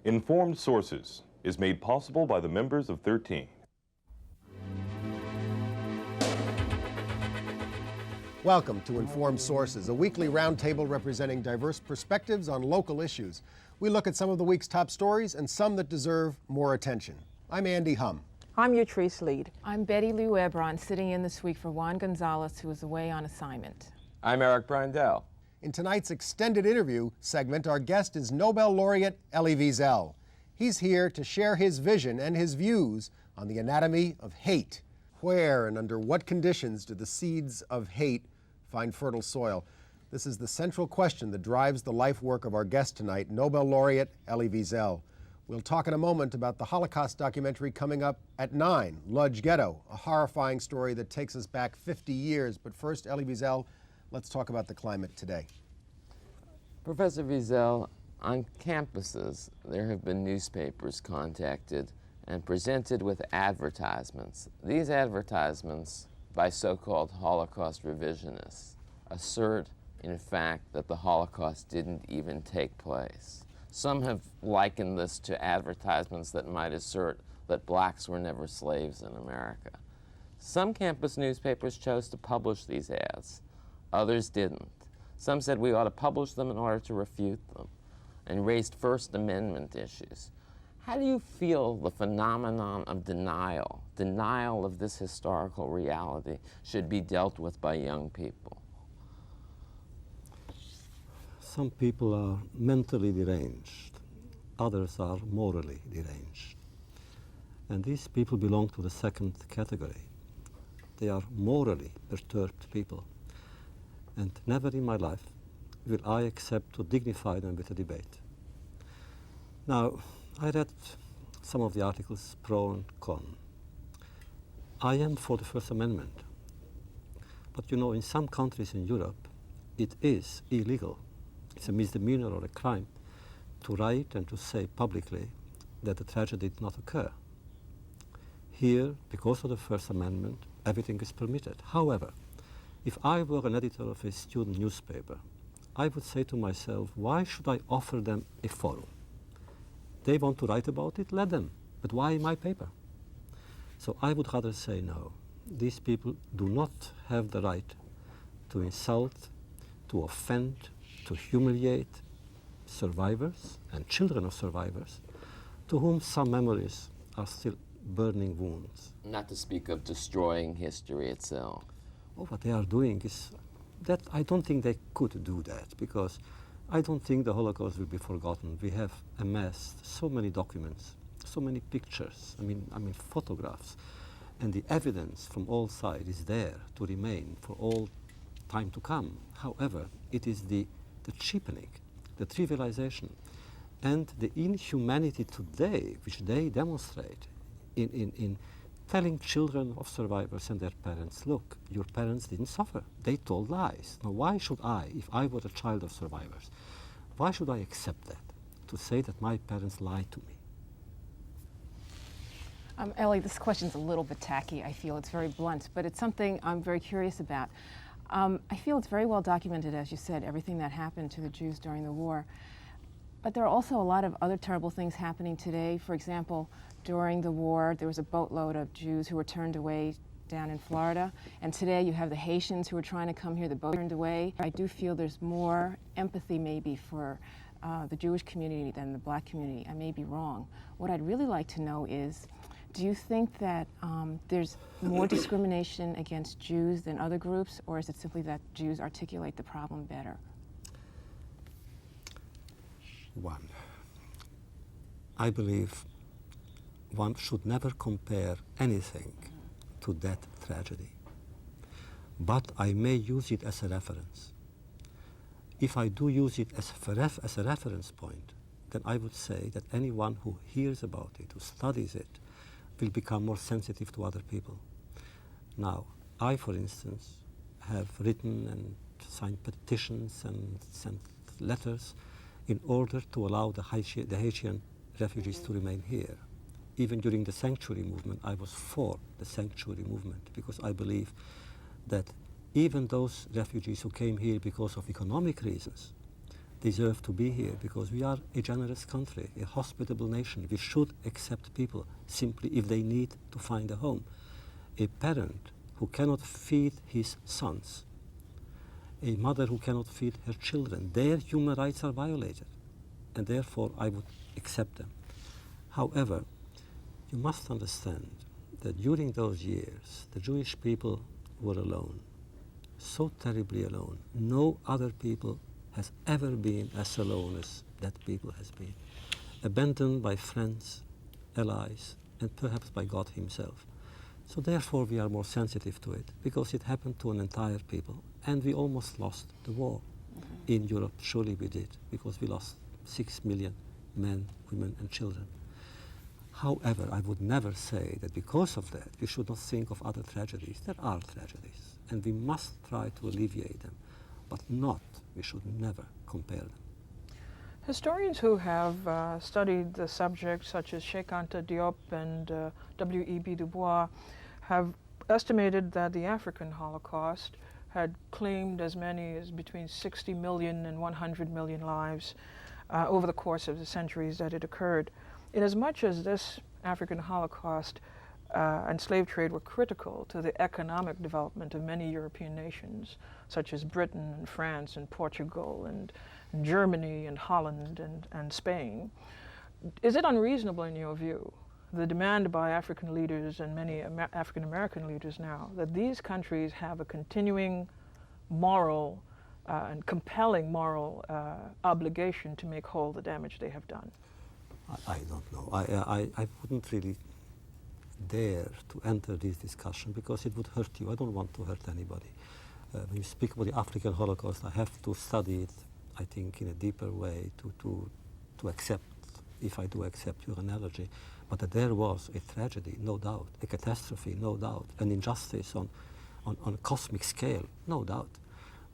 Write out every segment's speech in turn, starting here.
Informed Sources is made possible by the members of 13. Welcome to Informed Sources, a weekly roundtable representing diverse perspectives on local issues. We look at some of the week's top stories and some that deserve more attention. I'm Andy Hum. I'm Yatrice Lead. I'm Betty Lou Ebron, sitting in this week for Juan Gonzalez, who is away on assignment. I'm Eric Brandel. In tonight's extended interview segment, our guest is Nobel laureate Elie Wiesel. He's here to share his vision and his views on the anatomy of hate. Where and under what conditions do the seeds of hate find fertile soil? This is the central question that drives the life work of our guest tonight, Nobel laureate Elie Wiesel. We'll talk in a moment about the Holocaust documentary coming up at 9, Lodz Ghetto, a horrifying story that takes us back 50 years. But first, Elie Wiesel, let's talk about the climate today. Professor Wiesel, on campuses, there have been newspapers contacted and presented with advertisements. These advertisements, by so-called Holocaust revisionists, assert, in fact, that the Holocaust didn't even take place. Some have likened this to advertisements that might assert that blacks were never slaves in America. Some campus newspapers chose to publish these ads. Others didn't. Some said we ought to publish them in order to refute them, and raised First Amendment issues. How do you feel the phenomenon of denial of this historical reality, should be dealt with by young people? Some people are mentally deranged, others are morally deranged. And these people belong to the second category. They are morally perturbed people. And never in my life will I accept to dignify them with a debate. Now, I read some of the articles pro and con. I am for the First Amendment. But you know, in some countries in Europe, it is illegal. It's a misdemeanor or a crime to write and to say publicly that the tragedy did not occur. Here, because of the First Amendment, everything is permitted. However, if I were an editor of a student newspaper, I would say to myself, why should I offer them a forum? They want to write about it, let them. But why my paper? So I would rather say no. These people do not have the right to insult, to offend, to humiliate survivors and children of survivors, to whom some memories are still burning wounds. Not to speak of destroying history itself. Well, what they are doing is that I don't think they could do that, because I don't think the Holocaust will be forgotten. We have amassed so many documents, so many pictures, I mean photographs, and the evidence from all sides is there to remain for all time to come. However, it is the cheapening, the trivialization, and the inhumanity today which they demonstrate in telling children of survivors and their parents, look, your parents didn't suffer. They told lies. Now, why should I, if I were a child of survivors, why should I accept that, to say that my parents lied to me? Elie, this question's a little bit tacky, I feel. It's very blunt, but it's something I'm very curious about. I feel it's very well documented, as you said, everything that happened to the Jews during the war. But there are also a lot of other terrible things happening today. For example, during the war, there was a boatload of Jews who were turned away down in Florida. And today you have the Haitians who are trying to come here, the boat turned away. I do feel there's more empathy maybe for the Jewish community than the black community. I may be wrong. What I'd really like to know is, do you think that there's more discrimination against Jews than other groups, or is it simply that Jews articulate the problem better? One, I believe one should never compare anything to that tragedy. But I may use it as a reference. If I do use it as a reference point, then I would say that anyone who hears about it, who studies it, will become more sensitive to other people. Now, I, for instance, have written and signed petitions and sent letters in order to allow the Haitian refugees to remain here. Even during the sanctuary movement, I was for the sanctuary movement, because I believe that even those refugees who came here because of economic reasons deserve to be here because we are a generous country, a hospitable nation. We should accept people simply if they need to find a home. A parent who cannot feed his sons, a mother who cannot feed her children, their human rights are violated, and therefore I would accept them. However, you must understand that during those years, the Jewish people were alone, so terribly alone. No other people has ever been as alone as that people has been, abandoned by friends, allies, and perhaps by God himself. So therefore we are more sensitive to it, because it happened to an entire people, and we almost lost the war. In Europe, surely we did, because we lost 6 million men, women, and children. However, I would never say that because of that we should not think of other tragedies. There are tragedies, and we must try to alleviate them, but we should never compare them. Historians who have studied the subject, such as Cheikh Anta Diop and W.E.B. Du Bois, have estimated that the African Holocaust had claimed as many as between 60 million and 100 million lives over the course of the centuries that it occurred. Inasmuch as this African Holocaust and slave trade were critical to the economic development of many European nations, such as Britain and France and Portugal and Germany and Holland and Spain, is it unreasonable in your view, the demand by African leaders and many African American leaders now, that these countries have a continuing moral and compelling moral obligation to make whole the damage they have done? I don't know. I wouldn't really dare to enter this discussion because it would hurt you. I don't want to hurt anybody. When you speak about the African Holocaust, I have to study it, I think, in a deeper way to accept, if I do accept your analogy, but that there was a tragedy, no doubt, a catastrophe, no doubt, an injustice on a cosmic scale, no doubt.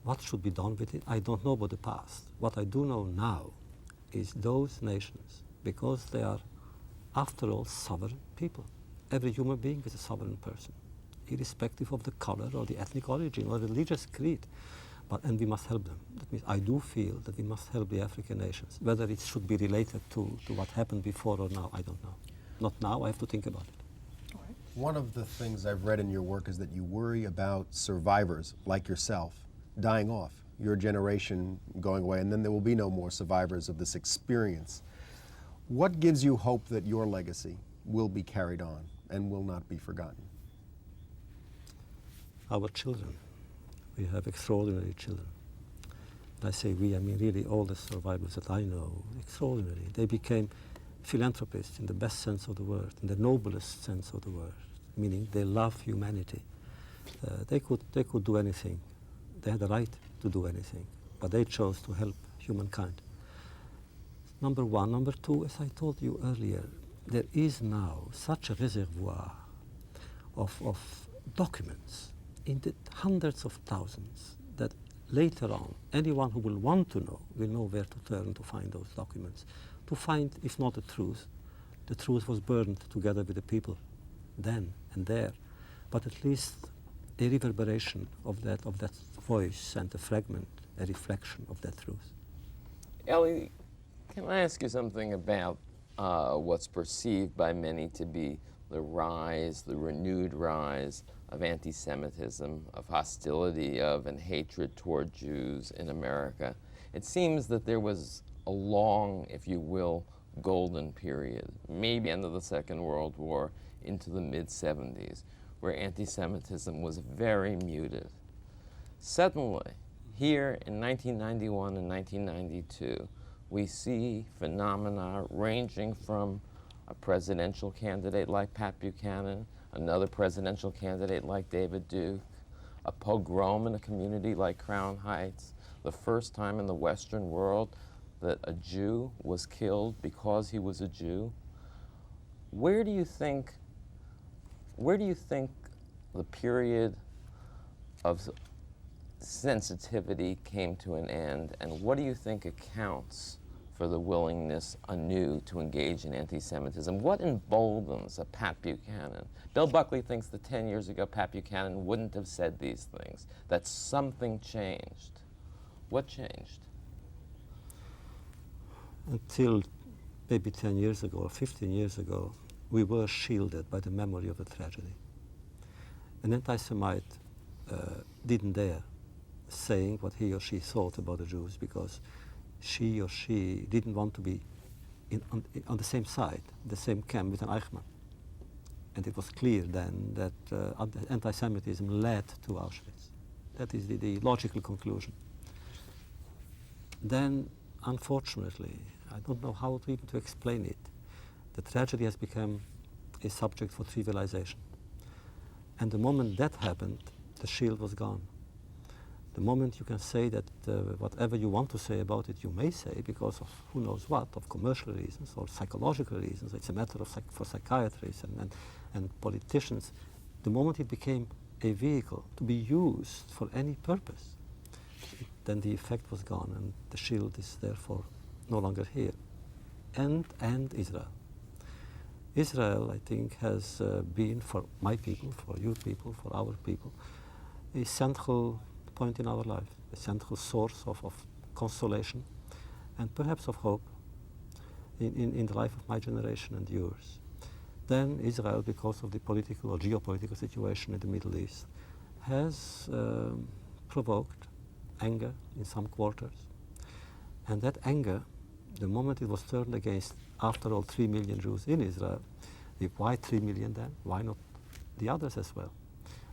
What should be done with it? I don't know about the past. What I do know now is those nations, because they are, after all, sovereign people. Every human being is a sovereign person, irrespective of the color or the ethnic origin or religious creed. And we must help them. That means I do feel that we must help the African nations. Whether it should be related to what happened before or now, I don't know. Not now, I have to think about it. One of the things I've read in your work is that you worry about survivors like yourself dying off, your generation going away, and then there will be no more survivors of this experience. What gives you hope that your legacy will be carried on and will not be forgotten? Our children. We have extraordinary children. And I say we, I mean really all the survivors that I know, extraordinary. They became philanthropists in the best sense of the word, in the noblest sense of the word, meaning they love humanity. They could do anything. They had the right to do anything, but they chose to help humankind. Number one. Number two, as I told you earlier, there is now such a reservoir of documents in the hundreds of thousands that later on, anyone who will want to know will know where to turn to find those documents. To find, if not the truth was burned together with the people then and there, but at least a reverberation of that voice and a fragment, a reflection of that truth. Ellie, can I ask you something about what's perceived by many to be the renewed rise of anti-Semitism, of hostility of and hatred toward Jews in America? It seems that there was a long, if you will, golden period, maybe end of the Second World War into the mid-70s, where anti-Semitism was very muted. Suddenly, here in 1991 and 1992, we see phenomena ranging from a presidential candidate like Pat Buchanan, another presidential candidate like David Duke, a pogrom in a community like Crown Heights, the first time in the Western world that a Jew was killed because he was a Jew. Where do you think the period of sensitivity came to an end, and what do you think accounts for the willingness anew to engage in anti-Semitism? What emboldens a Pat Buchanan? Bill Buckley thinks that 10 years ago Pat Buchanan wouldn't have said these things, that something changed. What changed? until maybe 10 years ago or 15 years ago, we were shielded by the memory of the tragedy. An anti-Semite didn't dare saying what he or she thought about the Jews because she or she didn't want to be on the same side, the same camp with an Eichmann. And it was clear then that anti-Semitism led to Auschwitz. That is the logical conclusion. Then, unfortunately, I don't know how even to explain it, the tragedy has become a subject for trivialization. And the moment that happened, the shield was gone. The moment you can say that whatever you want to say about it, you may say because of who knows what, of commercial reasons or psychological reasons. It's a matter of for psychiatrists and politicians. The moment it became a vehicle to be used for any purpose, then the effect was gone and the shield is therefore no longer here. And Israel. Israel, I think, has been for my people, for your people, for our people, a central point in our life, a central source of consolation and perhaps of hope in the life of my generation and yours. Then Israel, because of the political or geopolitical situation in the Middle East, has provoked anger in some quarters. And that anger, the moment it was turned against, after all, 3 million Jews in Israel, why 3 million then? Why not the others as well?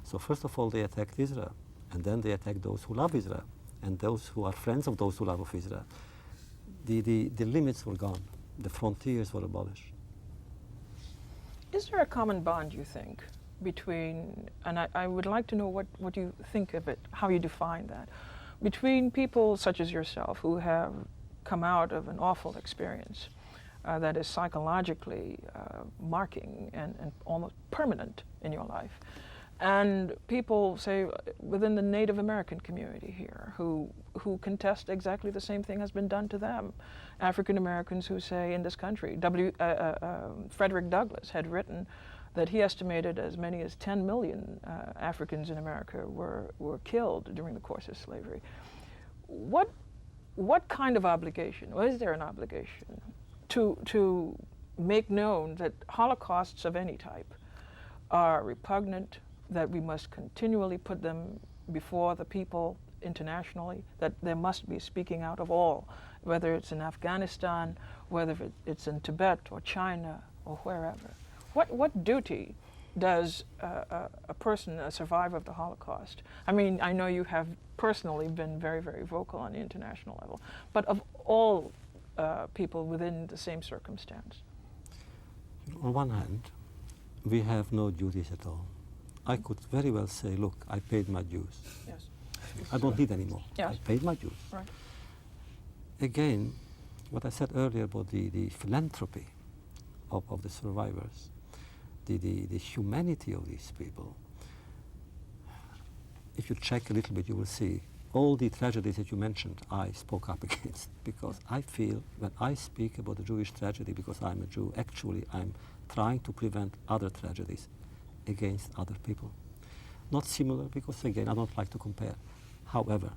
So first of all, they attacked Israel. And then they attack those who love Israel and those who are friends of those who love of Israel. The limits were gone. The frontiers were abolished. Is there a common bond, you think, between, and I would like to know what you think of it, how you define that, between people such as yourself who have come out of an awful experience that is psychologically marking and almost permanent in your life, and people, say, within the Native American community here who contest exactly the same thing has been done to them. African Americans who say in this country, Frederick Douglass had written that he estimated as many as 10 million Africans in America were killed during the course of slavery. What kind of obligation, or is there an obligation, to make known that Holocausts of any type are repugnant, that we must continually put them before the people internationally, that there must be speaking out of all, whether it's in Afghanistan, whether it's in Tibet or China or wherever. What duty does a person, a survivor of the Holocaust, I mean, I know you have personally been very, very vocal on the international level, but of all people within the same circumstance? On one hand, we have no duties at all. I could very well say, look, I paid my dues. Yes. I don't need any more. Yes. I paid my dues. Right. Again, what I said earlier about the philanthropy of the survivors, the humanity of these people, if you check a little bit, you will see all the tragedies that you mentioned, I spoke up against, because I feel when I speak about the Jewish tragedy, because I'm a Jew, actually I'm trying to prevent other tragedies against other people. Not similar, because again, I don't like to compare. However,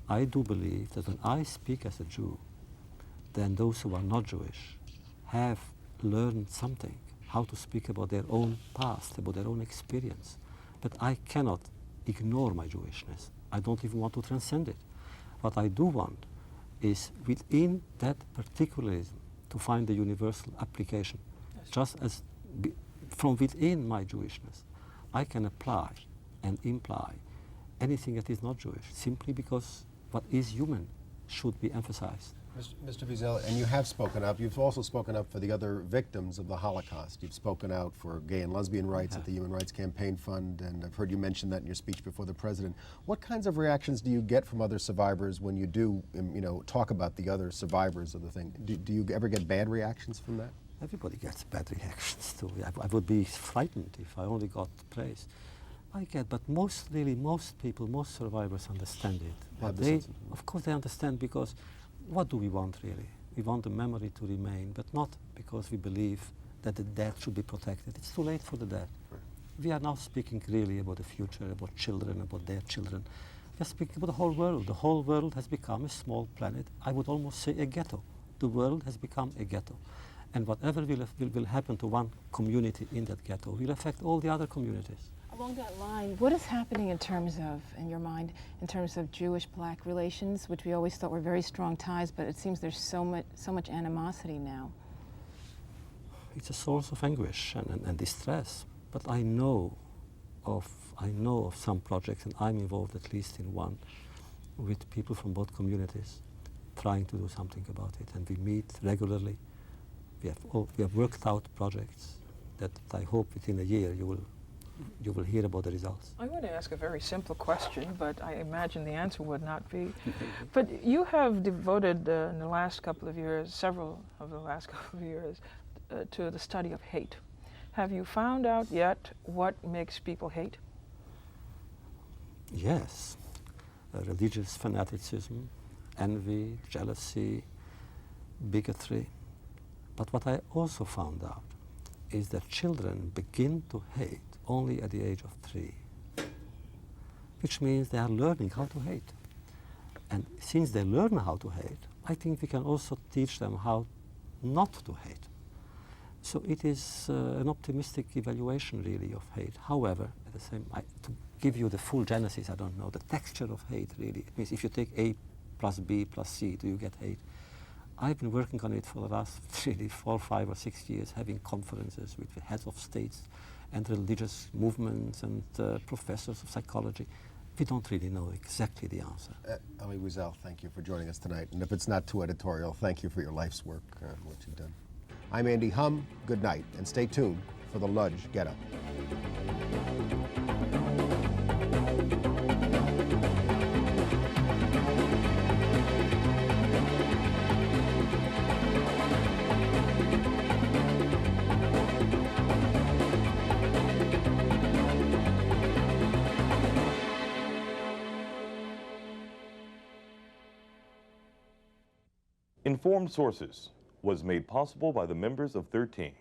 I do believe that when I speak as a Jew, then those who are not Jewish have learned something, how to speak about their own past, about their own experience. But I cannot ignore my Jewishness. I don't even want to transcend it. What I do want is within that particularism to find the universal application. Yes. Just as from within my Jewishness, I can apply and imply anything that is not Jewish, simply because what is human should be emphasized. Mr. Wiesel, and you have spoken up. You've also spoken up for the other victims of the Holocaust. You've spoken out for gay and lesbian rights at the Human Rights Campaign Fund, and I've heard you mention that in your speech before the president. What kinds of reactions do you get from other survivors when you do, talk about the other survivors of the thing? Do you ever get bad reactions from that? Everybody gets bad reactions too. I would be frightened if I only got praise. I get, but most people, most survivors understand it. But of course they understand, because what do we want really? We want the memory to remain, but not because we believe that the dead should be protected. It's too late for the dead. Right. We are now speaking really about the future, about children, about their children. We are speaking about the whole world. The whole world has become a small planet, I would almost say a ghetto. the world has become a ghetto. And whatever will happen to one community in that ghetto will affect all the other communities. Along that line, what is happening in terms of, in your mind, in terms of Jewish-Black relations, which we always thought were very strong ties, but it seems there's so much animosity now? It's a source of anguish and distress. But I know of some projects, and I'm involved at least in one, with people from both communities trying to do something about it. And we meet regularly. We have worked out projects that I hope within a year you will hear about the results. I want to ask a very simple question, but I imagine the answer would not be. But you have devoted in the last couple of years, several of the last couple of years, to the study of hate. Have you found out yet what makes people hate? Yes. Religious fanaticism, envy, jealousy, bigotry. But what I also found out is that children begin to hate only at the age of 3, which means they are learning how to hate. And since they learn how to hate, I think we can also teach them how not to hate. So it is an optimistic evaluation, really, of hate. However, at the same, to give you the full genesis, I don't know, the texture of hate, really. It means if you take A plus B plus C, do you get hate? I've been working on it for the last really 4, 5, or 6 years, having conferences with the heads of states and religious movements and professors of psychology. We don't really know exactly the answer. Elie Wiesel, thank you for joining us tonight. And if it's not too editorial, thank you for your life's work, what you've done. I'm Andy Humm. Good night, and stay tuned for the Ludge Get Up. Informed Sources was made possible by the members of 13.